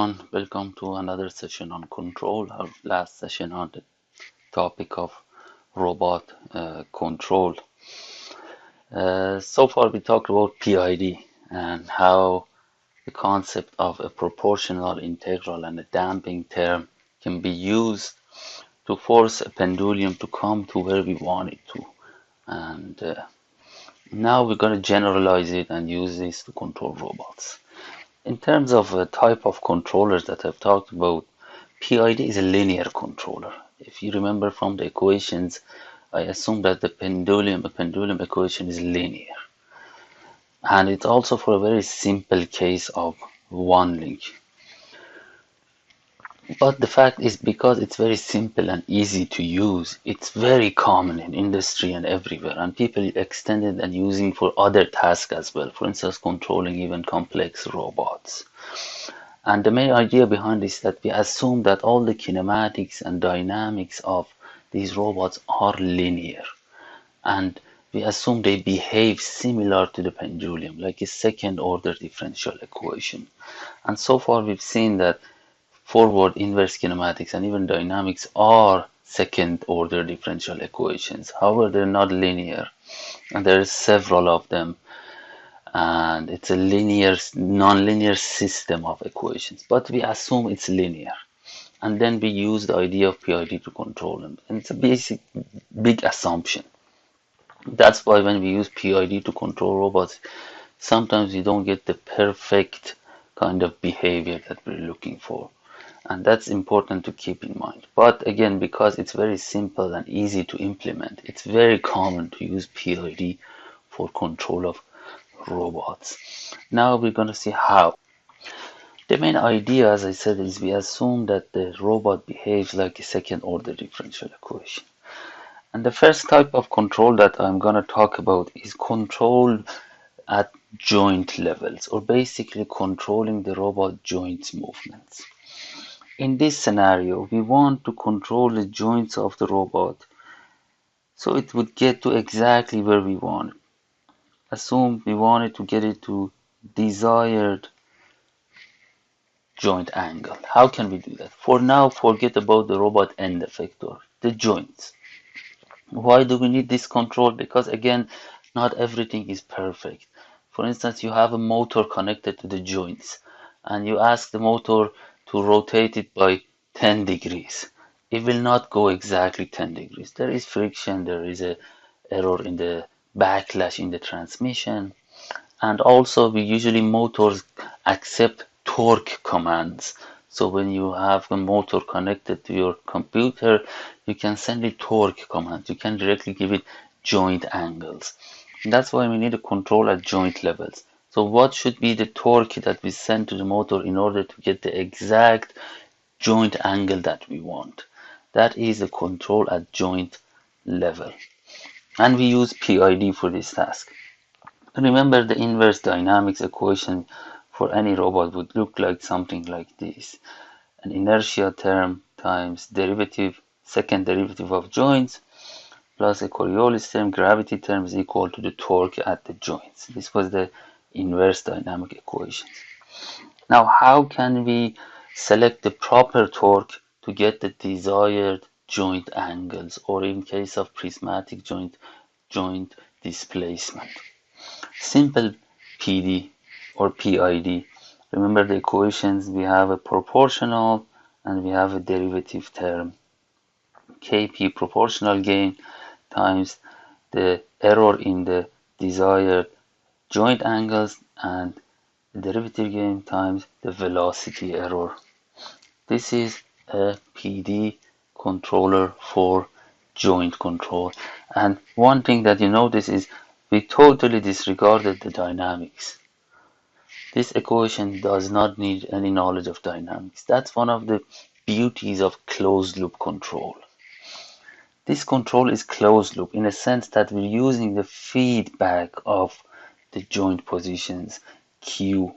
everyone, welcome to another session on control. Our last session on the topic of robot control. So far, we talked about PID and how the concept of a proportional integral and a damping term can be used to force a pendulum to come to where we want it to. And now we're going to generalize it and use this to control robots. In terms of a type of controllers that I've talked about, PID is a linear controller. If you remember from the equations, I assume that a pendulum equation is linear. And it's also for a very simple case of one link. But the fact is, because it's very simple and easy to use, it's very common in industry and everywhere. And people extend it and using for other tasks as well. For instance, controlling even complex robots. And the main idea behind this is that we assume that all the kinematics and dynamics of these robots are linear. And we assume they behave similar to the pendulum, like a second order differential equation. And so far we've seen that forward inverse kinematics and even dynamics are second order differential equations. However, they're not linear. And there are several of them. And it's a non-linear system of equations, but we assume it's linear, and then we use the idea of PID to control them, and it's a big assumption. That's why when we use PID to control robots, sometimes we don't get the perfect kind of behavior that we're looking for, and that's important to keep in mind. But again, because it's very simple and easy to implement, it's very common to use PID for control of robots. Now we're going to see how. The main idea, as I said, is we assume that the robot behaves like a second order differential equation. And the first type of control that I'm going to talk about is control at joint levels, or basically controlling the robot joints movements. In this scenario, we want to control the joints of the robot so it would get to exactly where we want it. Assume we wanted to get it to desired joint angle. How can we do that? For now, forget about the robot end effector, the joints. Why do we need this control? Because again, not everything is perfect. For instance, you have a motor connected to the joints and you ask the motor to rotate it by 10 degrees. It will not go exactly 10 degrees. There is friction, there is a error in the backlash in the transmission. And also, we usually motors accept torque commands. So when you have a motor connected to your computer, you can send it torque commands. You can directly give it joint angles. And that's why we need a control at joint levels. So what should be the torque that we send to the motor in order to get the exact joint angle that we want? That is a control at joint level. And we use PID for this task. Remember, the inverse dynamics equation for any robot would look like something like this. An inertia term times second derivative of joints, plus a Coriolis term, gravity term, is equal to the torque at the joints. This was the inverse dynamic equation. Now, how can we select the proper torque to get the desired joint angles, or in case of prismatic joint displacement? Simple PD or PID. Remember the equations, we have a proportional and we have a derivative term. Kp, proportional gain, times the error in the desired joint angles, and the derivative gain times the velocity error. This is a PD controller for joint control. And one thing that you notice is we totally disregarded the dynamics. This equation does not need any knowledge of dynamics. That's one of the beauties of closed loop control. This control is closed loop in a sense that we're using the feedback of the joint positions, Q.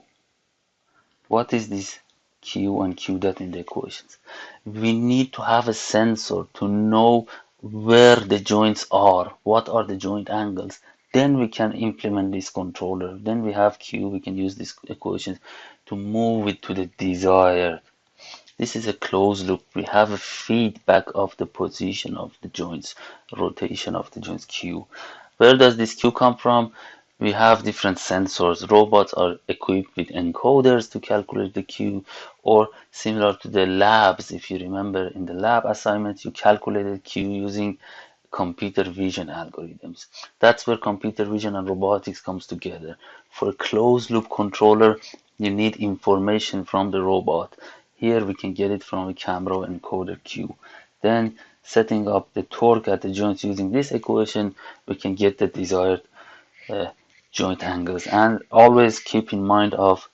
What is this Q and Q dot in the equations? We need to have a sensor to know where the joints are, what are the joint angles. Then we can implement this controller. Then we have Q, we can use these equations to move it to the desired. This is a closed loop. We have a feedback of the position of the joints, rotation of the joints Q. Where does this Q come from? We have different sensors. Robots are equipped with encoders to calculate the Q, or similar to the labs. If you remember in the lab assignments, you calculated Q using computer vision algorithms. That's where computer vision and robotics comes together. For a closed loop controller, you need information from the robot. Here we can get it from a camera encoder Q. Then setting up the torque at the joints using this equation, we can get the desired uh, joint angles. And always keep in mind of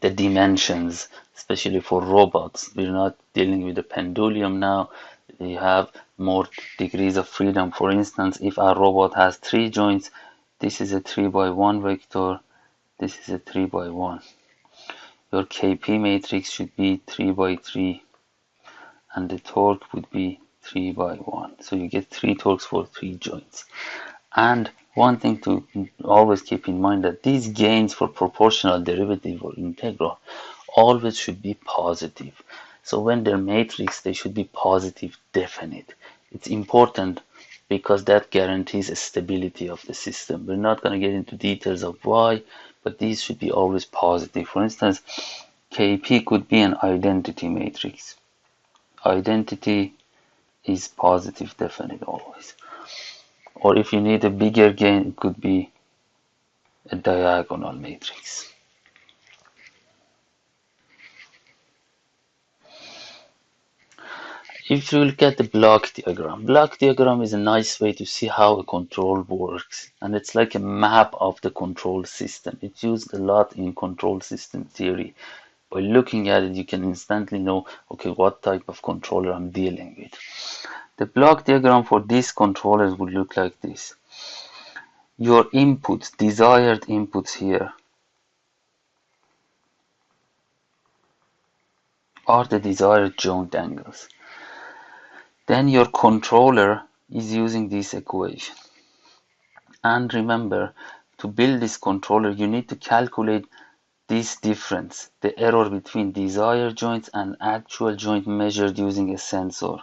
the dimensions, especially for robots. We're not dealing with a pendulum now. We have more degrees of freedom. For instance, if our robot has 3 joints, this is a 3 by 1 vector, this is a 3 by 1. Your KP matrix should be 3 by 3, and the torque would be 3 by 1. So you get 3 torques for 3 joints. And one thing to always keep in mind that these gains for proportional derivative or integral always should be positive. So when they're matrix, they should be positive definite. It's important because that guarantees stability of the system. We're not going to get into details of why, but these should be always positive. For instance, KP could be an identity matrix. Identity is positive definite always. Or if you need a bigger gain, it could be a diagonal matrix. If you look at the block diagram is a nice way to see how a control works, and it's like a map of the control system. It's used a lot in control system theory. By looking at it, you can instantly know, okay, what type of controller I'm dealing with. The block diagram for these controllers would look like this. Your inputs, desired inputs here, are the desired joint angles. Then your controller is using this equation. And remember, to build this controller, you need to calculate this difference, the error between desired joints and actual joint measured using a sensor,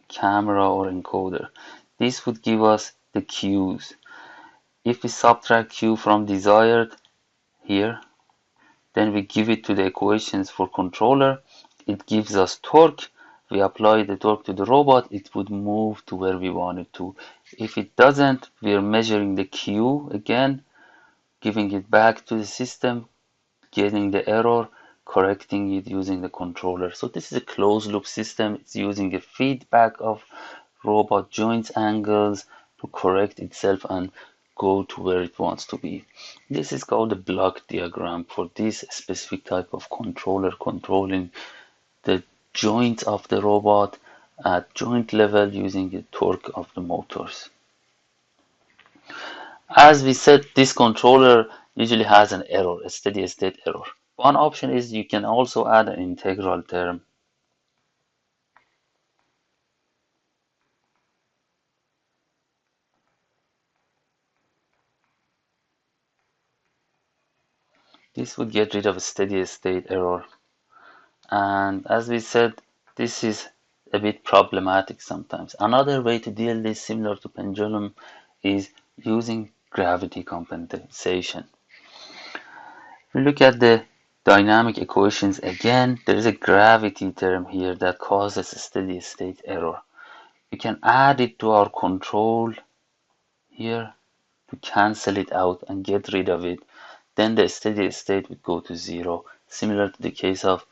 camera or encoder. This would give us the Q's. If we subtract Q from desired here, then we give it to the equations for controller, it gives us torque. We apply the torque to the robot, it would move to where we want it to. If it doesn't, we are measuring the Q again, giving it back to the system, getting the error, correcting it using the controller. So this is a closed loop system. It's using a feedback of robot joints angles to correct itself and go to where it wants to be. This is called the block diagram for this specific type of controller, controlling the joints of the robot at joint level using the torque of the motors. As we said, this controller usually has an error, a steady state error. One option is you can also add an integral term. This would get rid of a steady state error. And as we said, this is a bit problematic sometimes. Another way to deal this, similar to pendulum, is using gravity compensation. If we look at the dynamic equations again, there is a gravity term here that causes a steady state error. We can add it to our control here to cancel it out and get rid of it. Then the steady state would go to 0, similar to the case of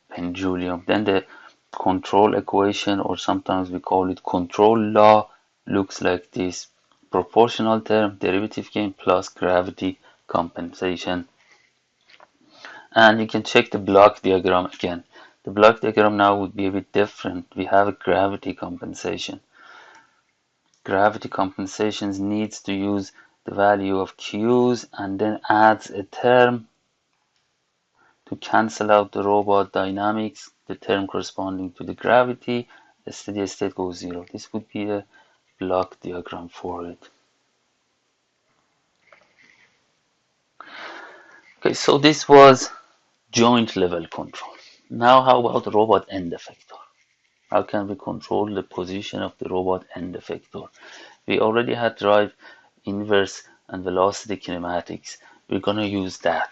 pendulum. Then the control equation, or sometimes we call it control law, looks like this. Proportional term, derivative gain plus gravity compensation. And you can check the block diagram again. The block diagram now would be a bit different. We have a gravity compensation. Gravity compensations needs to use the value of Q's and then adds a term to cancel out the robot dynamics, the term corresponding to the gravity. The steady state goes 0. This would be a block diagram for it. Okay, so this was joint level control. Now how about the robot end effector? How can we control the position of the robot end effector? We already had drive, inverse, and velocity kinematics. We're gonna use that.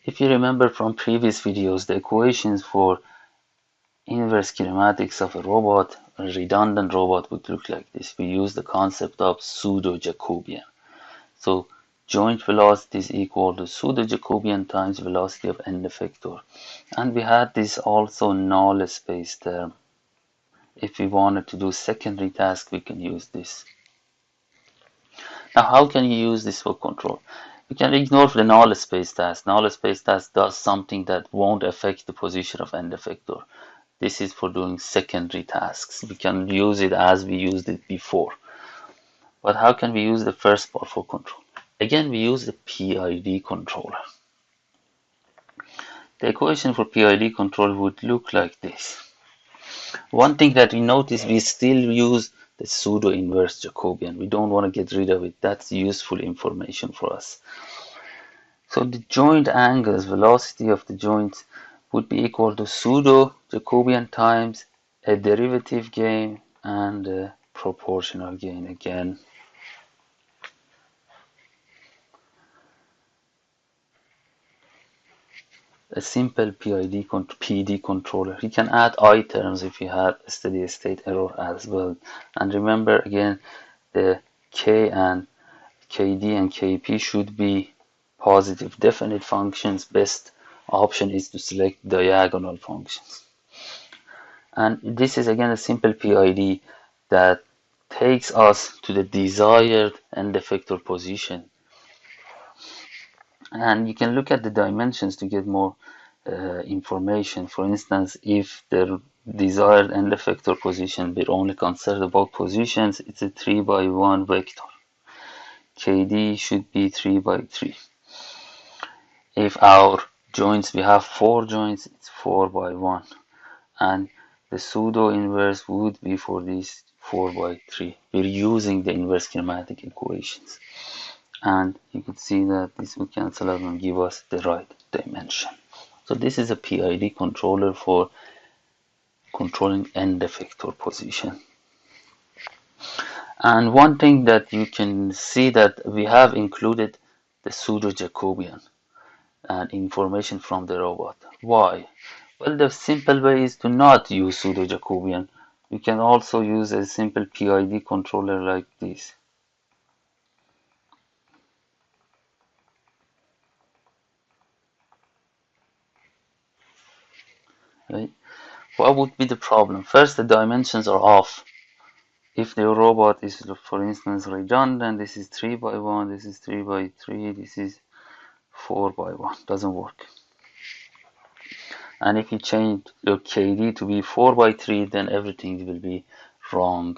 If you remember from previous videos, the equations for inverse kinematics of a robot, a redundant robot, would look like this. We use the concept of pseudo-Jacobian. So joint velocity is equal to pseudo-Jacobian times velocity of end effector. And we had this also null space term. If we wanted to do secondary task, we can use this. Now, how can you use this for control? We can ignore the null space task. Null space task does something that won't affect the position of end effector. This is for doing secondary tasks. We can use it as we used it before. But how can we use the first part for control? Again, we use the PID controller. The equation for PID control would look like this. One thing that we notice, we still use the pseudo-inverse Jacobian. We don't want to get rid of it. That's useful information for us. So the joint angles, velocity of the joints, would be equal to pseudo-Jacobian times a derivative gain and a proportional gain again. A simple PD controller. You can add I terms if you have a steady state error as well. And remember again, the K and KD and KP should be positive definite functions. Best option is to select diagonal functions. And this is again a simple PID that takes us to the desired end effector position. And you can look at the dimensions to get more information. For instance, if the desired end effector position, we're only concerned about positions, it's a 3 by 1 vector. KD should be 3 by 3. If our joints, we have 4 joints, it's 4 by 1. And the pseudo inverse would be for these 4 by 3. We're using the inverse kinematic equations. And you can see that this will cancel out and give us the right dimension. So this is a PID controller for controlling end effector position. And one thing that you can see that we have included the pseudo-Jacobian and information from the robot. Why? Well, the simple way is to not use pseudo-Jacobian. You can also use a simple PID controller like this. Right? What would be the problem? First, the dimensions are off. If the robot is, for instance, redundant, this is 3 by 1, this is 3 by 3, this is 4 by 1. Doesn't work. And if you change your KD to be 4 by 3, then everything will be wrong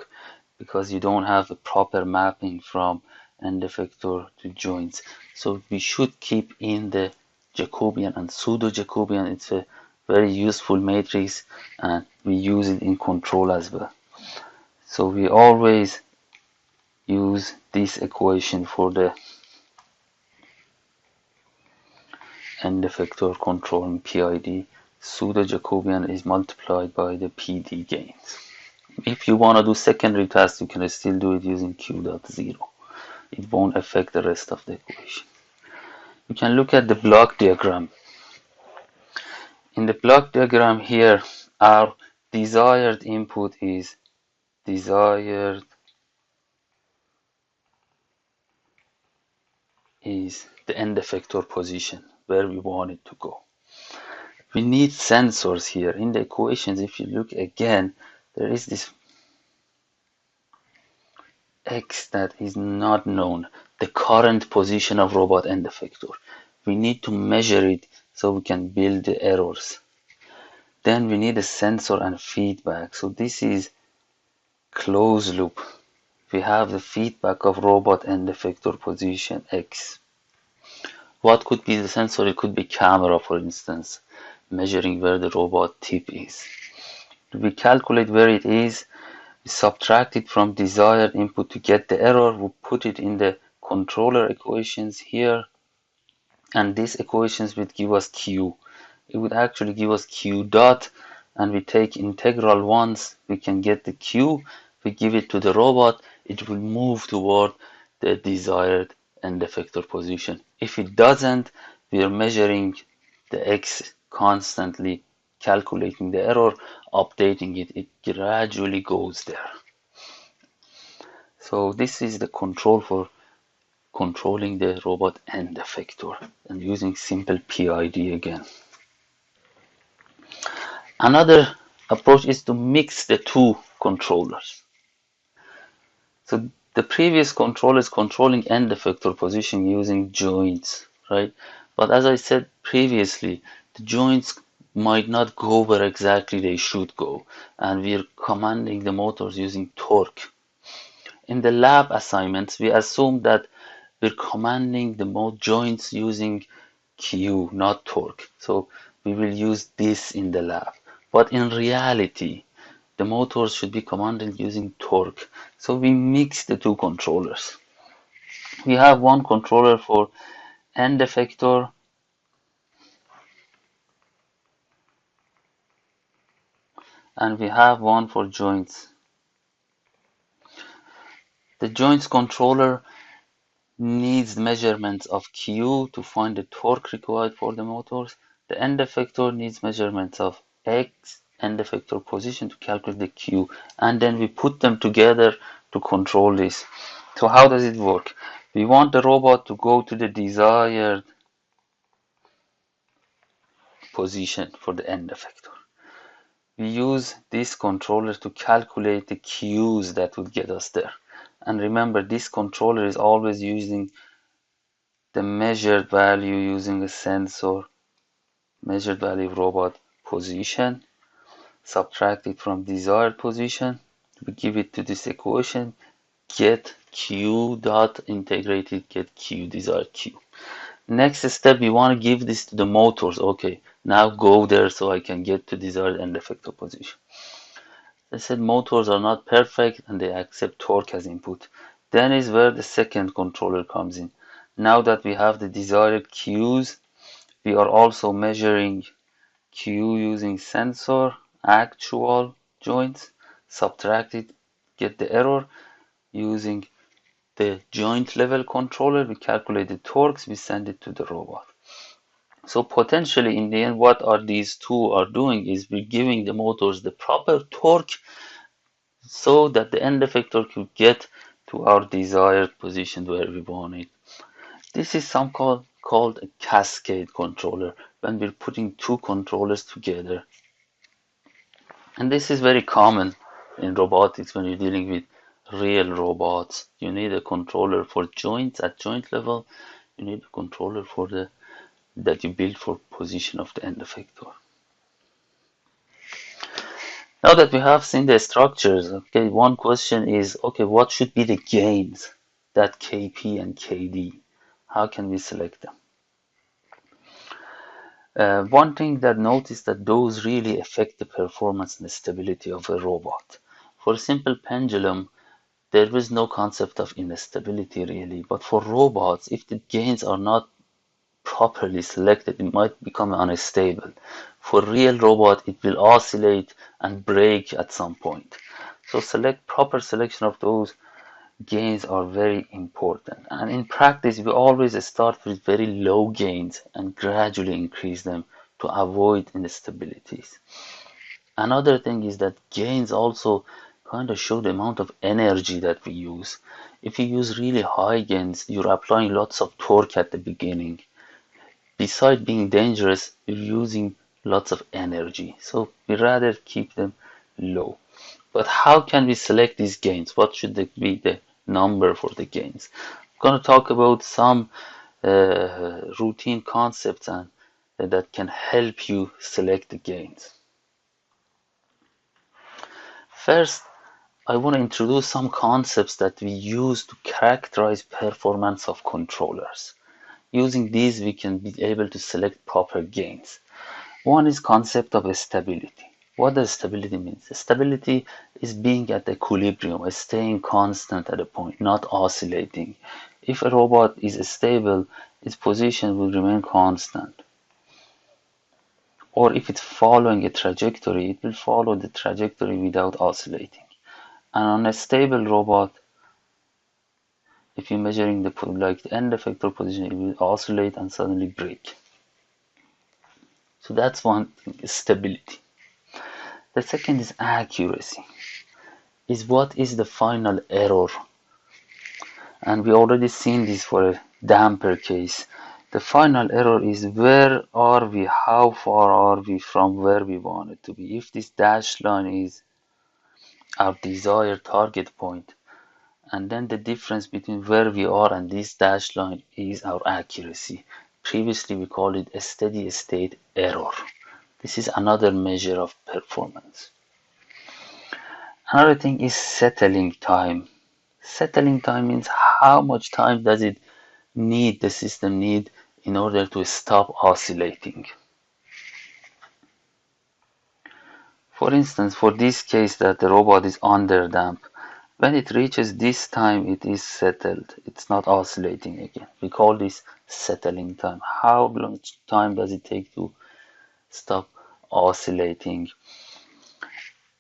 because you don't have the proper mapping from end effector to joints. So we should keep in the Jacobian and pseudo-Jacobian. It's a very useful matrix and we use it in control as well. So we always use this equation for the end effector control in PID. Pseudo-Jacobian is multiplied by the PD gains. If you want to do secondary tasks, you can still do it using Q.0. It won't affect the rest of the equation. You can look at the block diagram. In the block diagram here, our desired input is the end effector position where we want it to go. We need sensors here. In the equations, if you look again, there is this X that is not known, the current position of robot end effector. We need to measure it so we can build the errors. Then we need a sensor and feedback. So this is closed loop. We have the feedback of robot end effector position X. What could be the sensor? It could be camera, for instance, measuring where the robot tip is. We calculate where it is, we subtract it from desired input to get the error, we put it in the controller equations here, and these equations would give us q. It would actually give us q dot, and we take integral once, we can get the q. We give it to the robot, it will move toward the desired end effector position. If it doesn't, we are measuring the x constantly, calculating the error, updating it. It gradually goes there. So this is the control for controlling the robot end effector and using simple PID again. Another approach is to mix the two controllers. So the previous controller is controlling end effector position using joints, right? But as I said previously, the joints might not go where exactly they should go, and we're commanding the motors using torque. In the lab assignments, we assume that we're commanding the joints using Q, not torque. So we will use this in the lab. But in reality, the motors should be commanded using torque. So we mix the two controllers. We have one controller for end effector and we have one for joints. The joints controller needs measurements of Q to find the torque required for the motors. The end effector needs measurements of X end effector position to calculate the Q, and then we put them together to control this. So how does it work? We want the robot to go to the desired position for the end effector. We use this controller to calculate the Q's that would get us there. And remember, this controller is always using the measured value using a sensor, measured value of robot position, subtract it from desired position, we give it to this equation, get q dot integrated, get q desired q. Next step, we want to give this to the motors. Okay, now go there so I can get to desired end effector position. I said motors are not perfect and they accept torque as input. Then is where the second controller comes in. Now that we have the desired Q's, we are also measuring Q using sensor, actual joints, subtract it, get the error. Using the joint level controller, we calculate the torques, we send it to the robot. So potentially in the end, what are these two are doing is we're giving the motors the proper torque so that the end effector could get to our desired position where we want it. This is called a cascade controller when we're putting two controllers together. And this is very common in robotics when you're dealing with real robots. You need a controller for joints at joint level. You need a controller for that you build for position of the end effector. Now that we have seen the structures, okay, one question is, okay, what should be the gains, that Kp and Kd? How can we select them? One thing that notice that those really affect the performance and the stability of a robot. For a simple pendulum, there is no concept of instability really, but for robots, if the gains are not properly selected, it might become unstable. For real robot, it will oscillate and break at some point. So proper selection of those gains are very important. And in practice, we always start with very low gains and gradually increase them to avoid instabilities. Another thing is that gains also kind of show the amount of energy that we use. If you use really high gains, you're applying lots of torque at the beginning. Besides being dangerous, you're using lots of energy. So we rather keep them low. But how can we select these gains? What should be the number for the gains? I'm going to talk about some routine concepts that can help you select the gains. First, I want to introduce some concepts that we use to characterize performance of controllers. Using these, we can be able to select proper gains. One is concept of stability. What does stability mean? Stability is being at equilibrium, staying constant at a point, not oscillating. if a robot is stable, its position will remain constant. Or if it's following a trajectory, it will follow the trajectory without oscillating. And on a stable robot, if you're measuring the end effector position, it will oscillate and suddenly break. So that's one thing, stability. The second is accuracy. Is what is the final error? And we already seen this for a damper case. The final error is where are we, how far are we from where we want it to be. If this dashed line is our desired target point, and then the difference between where we are and this dashed line is our accuracy. Previously we called it a steady state error. This is another measure of performance. Another thing is settling time. Settling time means how much time does it need, the system need, in order to stop oscillating. For instance, for this case that the robot is under damp, when it reaches this time, it is settled. It's not oscillating again. We call this settling time. How long time does it take to stop oscillating?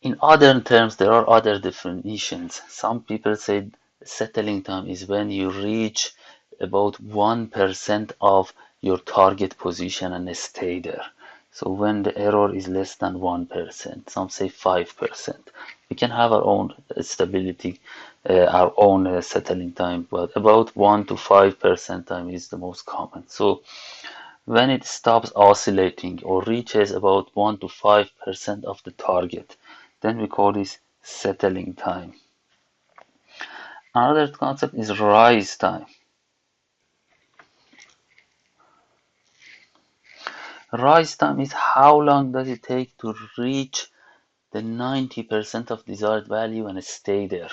In other terms, there are other definitions. Some people say settling time is when you reach about 1% of your target position and stay there. So when the error is less than 1%, some say 5%. We can have our own stability, our own settling time, but about 1 to 5% time is the most common. So when it stops oscillating or reaches about 1 to 5% of the target, then we call this settling time. Another concept is rise time. Rise time is how long does it take to reach the 90% of desired value and stay there.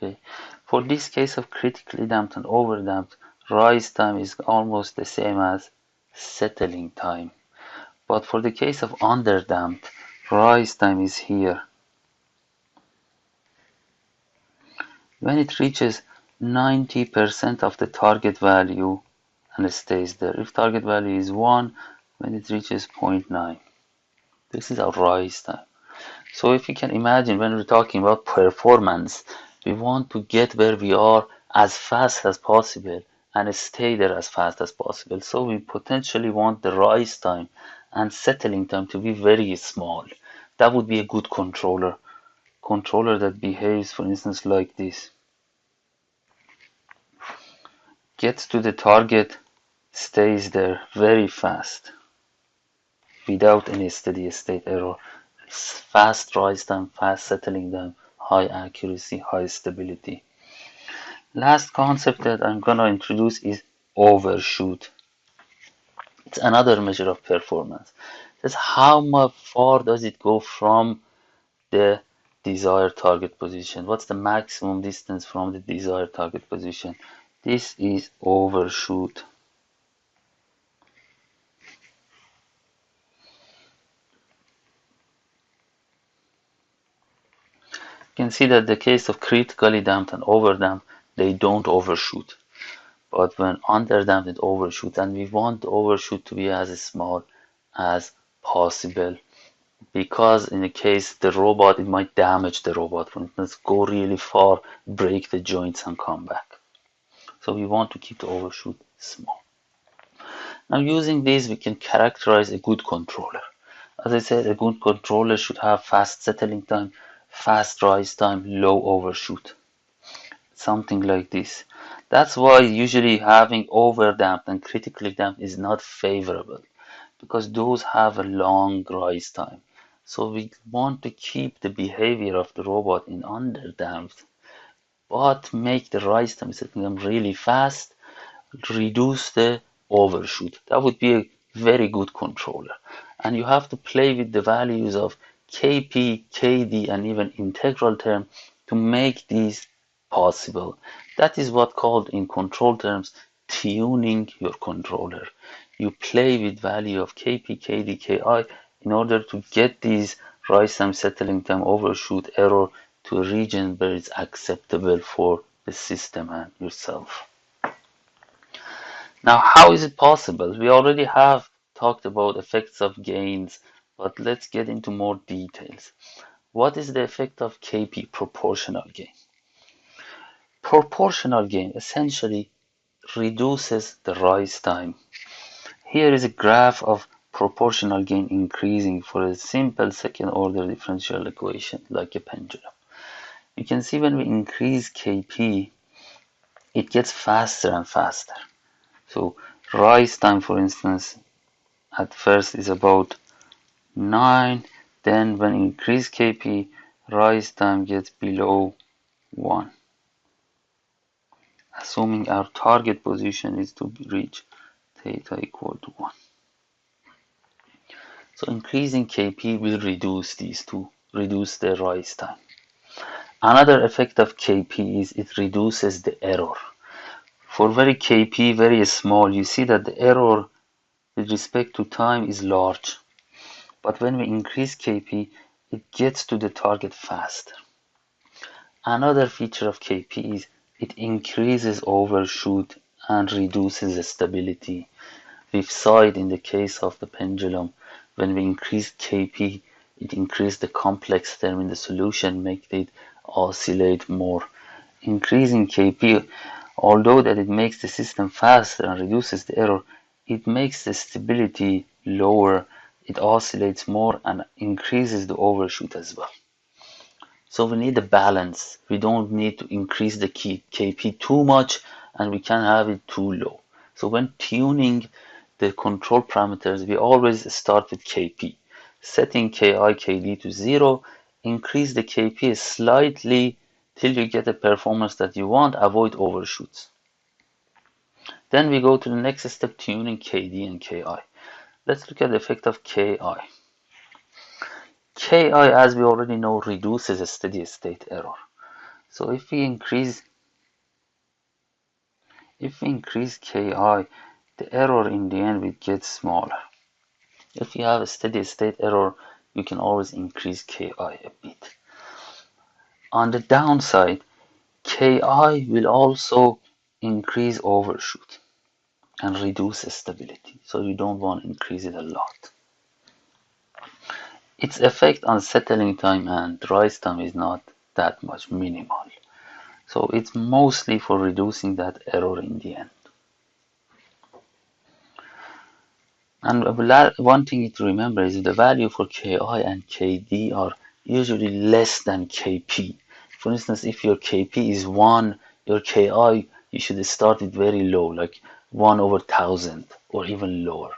Okay. For this case of critically damped and overdamped, rise time is almost the same as settling time. But for the case of underdamped, rise time is here. When it reaches 90% of the target value and stays there. If target value is 1, when it reaches 0.9. This is our rise time. So if you can imagine, when we're talking about performance, we want to get where we are as fast as possible and stay there as fast as possible. So we potentially want the rise time and settling time to be very small. That would be a good controller. Controller that behaves, for instance, like this. Gets to the target, stays there very fast without any steady state error. Fast rise time, fast settling time, high accuracy, high stability. Last concept that I'm gonna introduce is overshoot. It's another measure of performance. That's how much far does it go from the desired target position. What's the maximum distance from the desired target position? This is overshoot. You can see that the case of critically damped and overdamped, they don't overshoot. But when underdamped, it overshoots, and we want the overshoot to be as small as possible. Because in the case the robot, it might damage the robot. For instance, go really far, break the joints and come back. So we want to keep the overshoot small. Now using this, we can characterize a good controller. As I said, a good controller should have fast settling time, fast rise time, low overshoot. Something like this. That's why usually having overdamped and critically damped is not favorable, because those have a long rise time. So we want to keep the behavior of the robot in underdamped, but make the rise time settling them really fast, reduce the overshoot. That would be a very good controller. And you have to play with the values of Kp, Kd, and even integral term to make these possible. That is what called in control terms tuning your controller. You play with value of Kp, Kd, Ki in order to get these rise time, settling time, overshoot, error to a region where it's acceptable for the system and yourself. Now, how is it possible? We already have talked about effects of gains, but let's get into more details. What is the effect of KP, proportional gain? Proportional gain essentially reduces the rise time. Here is a graph of proportional gain increasing for a simple second order differential equation like a pendulum. You can see when we increase Kp, it gets faster and faster. So rise time, for instance, at first is about 9, then when increase Kp, rise time gets below 1. Assuming our target position is to reach theta equal to 1. So increasing Kp will reduce these two, reduce the rise time. Another effect of Kp is it reduces the error. For very Kp, very small, you see that the error with respect to time is large. But when we increase Kp, it gets to the target faster. Another feature of Kp is it increases overshoot and reduces stability. We've saw it in the case of the pendulum. When we increase Kp, it increased the complex term in the solution, making it oscillate more. Increasing Kp, although that it makes the system faster and reduces the error, it makes the stability lower, it oscillates more and increases the overshoot as well. So we need a balance. We don't need to increase the Kp too much and we can have it too low. So when tuning the control parameters, we always start with Kp. Setting Ki, Kd to 0, increase the Kp slightly till you get the performance that you want, avoid overshoots. Then we go to the next step, tuning Kd and Ki. Let's look at the effect of Ki. Ki, as we already know, reduces a steady state error. So if we increase Ki, the error in the end will get smaller. If you have a steady state error, you can always increase Ki a bit. On the downside, Ki will also increase overshoot and reduce stability, so you don't want to increase it a lot. Its effect on settling time and rise time is not that much, minimal. So it's mostly for reducing that error in the end. And one thing to remember is the value for Ki and Kd are usually less than Kp. For instance, if your Kp is 1, your Ki, you should start it very low, like 1 over 1000 or even lower,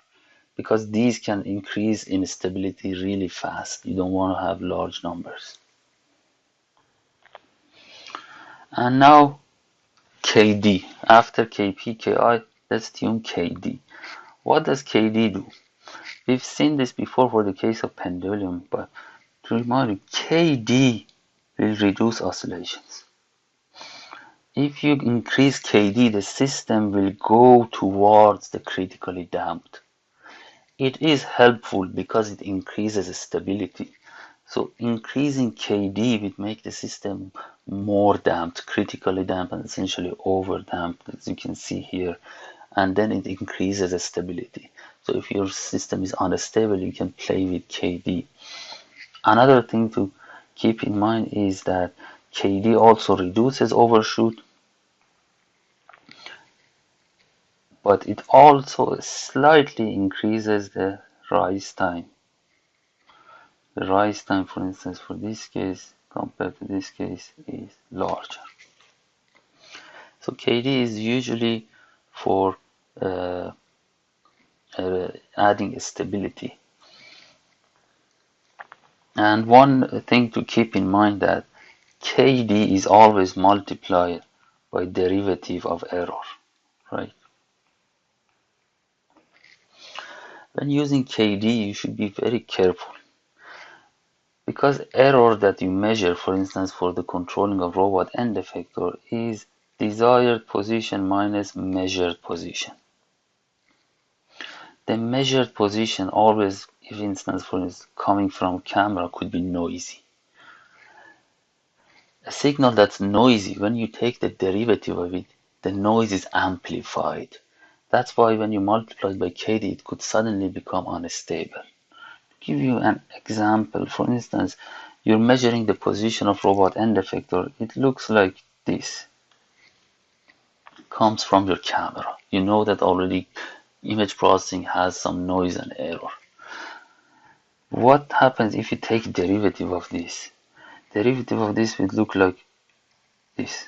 because these can increase in stability really fast. You don't want to have large numbers. And now Kd. After Kp, Ki, let's tune Kd. What does Kd do? We've seen this before for the case of pendulum, but to remind you, Kd will reduce oscillations. If you increase Kd, the system will go towards the critically damped. It is helpful because it increases stability. So increasing Kd will make the system more damped, critically damped, and essentially over damped, as you can see here. And then it increases the stability. So if your system is unstable, you can play with Kd. Another thing to keep in mind is that Kd also reduces overshoot, but it also slightly increases the rise time. The rise time, for instance, for this case compared to this case is larger. So Kd is usually for adding stability. And one thing to keep in mind that Kd is always multiplied by derivative of error, right? When using Kd, you should be very careful, because error that you measure, for instance, for the controlling of robot end effector, is desired position minus measured position. The measured position always, if instance, for instance, coming from camera, could be noisy. A signal that's noisy, when you take the derivative of it, the noise is amplified. That's why when you multiply by kd, it could suddenly become unstable. To give you an example, for instance, you're measuring the position of robot end effector. It looks like this. Comes from your camera. You know that already image processing has some noise and error. What happens if you take derivative of this? Derivative of this will look like this.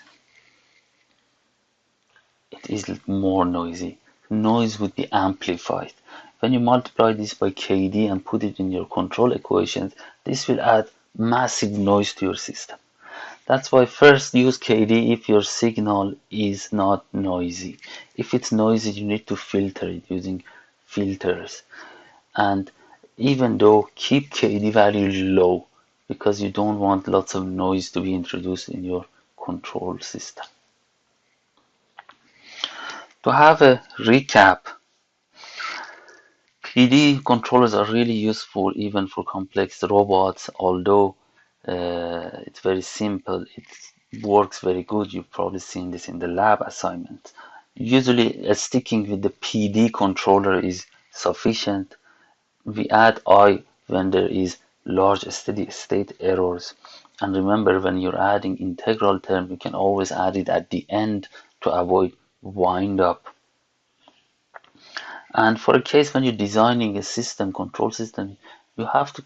It is more noisy. Noise would be amplified. When you multiply this by kd and put it in your control equations, this will add massive noise to your system. That's why first use kd if your signal is not noisy. If it's noisy, you need to filter it using filters. And even though, keep kd value low because you don't want lots of noise to be introduced in your control system. To have a recap, PD controllers are really useful even for complex robots, although it's very simple. It works very good. You've probably seen this in the lab assignment. Usually, sticking with the PD controller is sufficient. We add I when there is large steady state errors. And remember, when you're adding integral term, you can always add it at the end to avoid wind up. And for a case when you're designing a system, control system, you have to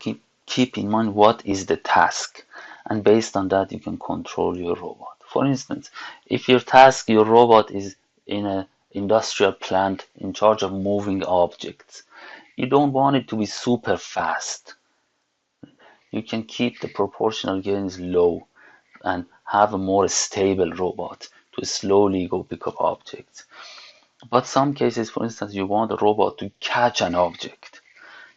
keep in mind what is the task. And based on that, you can control your robot. For instance, if your task, your robot is in an industrial plant in charge of moving objects, you don't want it to be super fast. You can keep the proportional gains low and have a more stable robot to slowly go pick up objects. But some cases, for instance, you want a robot to catch an object.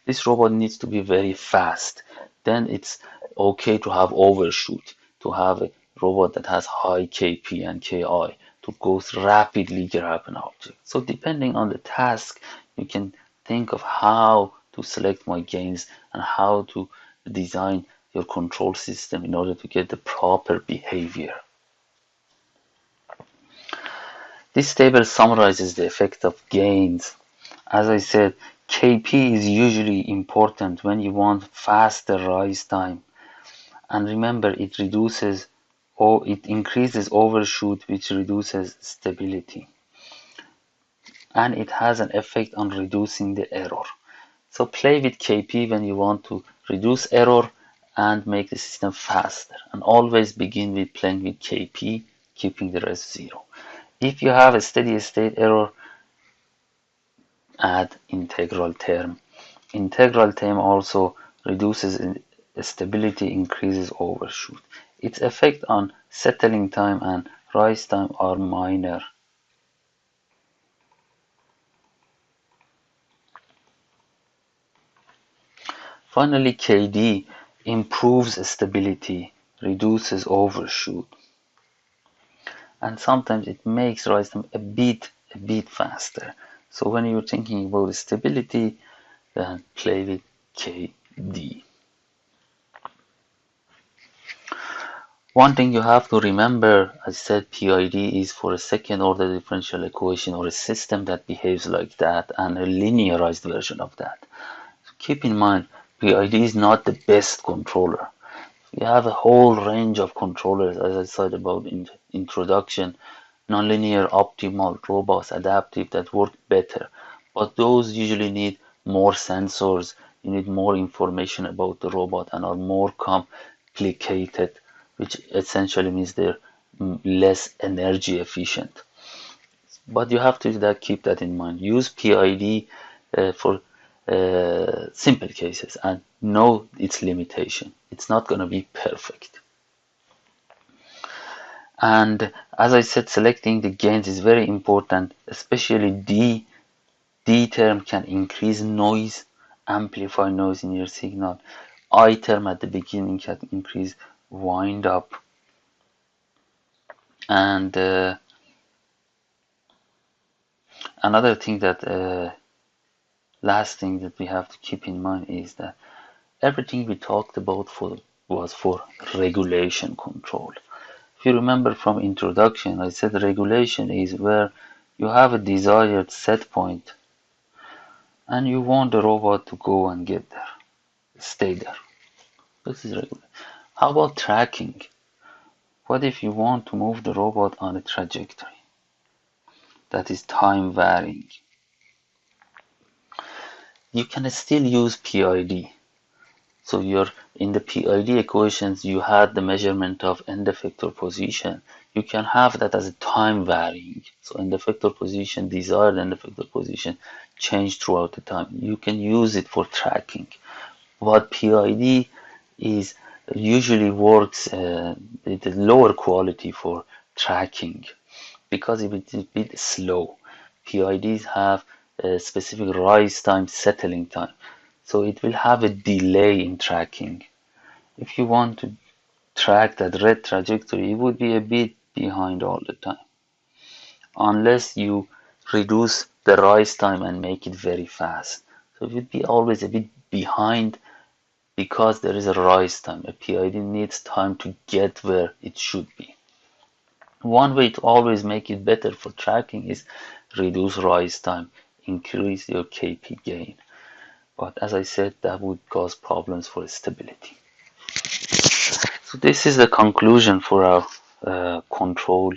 This robot needs to be very fast. Then it's okay to have overshoot, to have a robot that has high KP and KI to go rapidly grab an object. So depending on the task, you can think of how to select my gains and how to design your control system in order to get the proper behavior. This table summarizes the effect of gains. As I said, KP is usually important when you want faster rise time. And remember, it reduces or it increases overshoot, which reduces stability. And it has an effect on reducing the error. So play with KP when you want to reduce error and make the system faster. And always begin with playing with KP, keeping the rest zero. If you have a steady state error, add integral term. Integral term also reduces stability, increases overshoot. Its effect on settling time and rise time are minor. Finally, KD improves stability, reduces overshoot, and sometimes it makes rise time a bit faster. So when you're thinking about stability, then play with KD. One thing you have to remember, I said PID is for a second order differential equation or a system that behaves like that and a linearized version of that. So keep in mind, PID is not the best controller. We have a whole range of controllers, as I said about in introduction, nonlinear, optimal, robust, adaptive that work better. But those usually need more sensors, you need more information about the robot and are more complicated, which essentially means they're less energy efficient. But you have to keep that in mind. Use PID for simple cases and know its limitation. It's not going to be perfect. And as I said, selecting the gains is very important, especially D term can increase noise, amplify noise in your signal. I term at the beginning can increase wind up. And another thing that last thing that we have to keep in mind is that everything we talked about was for regulation control. If you remember from introduction, I said regulation is where you have a desired set point and you want the robot to go and get there, stay there. This is regulation. How about tracking? What if you want to move the robot on a trajectory that is time varying? You can still use PID. So you're in the PID equations, you had the measurement of end effector position. You can have that as a time varying. So end effector position, desired end effector position, change throughout the time. You can use it for tracking. What PID is usually works with a lower quality for tracking because it is a bit slow. PIDs have a specific rise time, settling time. So it will have a delay in tracking. If you want to track that red trajectory, it would be a bit behind all the time. Unless you reduce the rise time and make it very fast. So it would be always a bit behind because there is a rise time. A PID needs time to get where it should be. One way to always make it better for tracking is reduce rise time, increase your KP gain. But as I said, that would cause problems for stability. So this is the conclusion for our control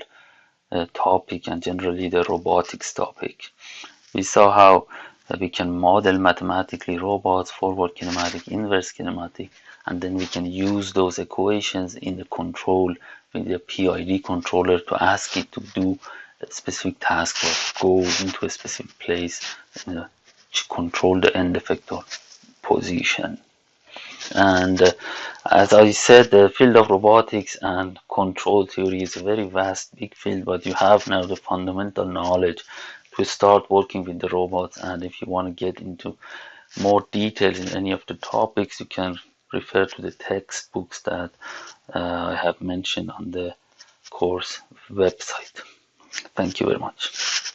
topic and generally the robotics topic. We saw how we can model mathematically robots, forward kinematic, inverse kinematic, and then we can use those equations in the control with the PID controller to ask it to do a specific task or go into a specific place to control the end effector position. And as I said, the field of robotics and control theory is a very vast, big field, but you have now the fundamental knowledge to start working with the robots. And if you want to get into more details in any of the topics, you can refer to the textbooks that I have mentioned on the course website. Thank you very much.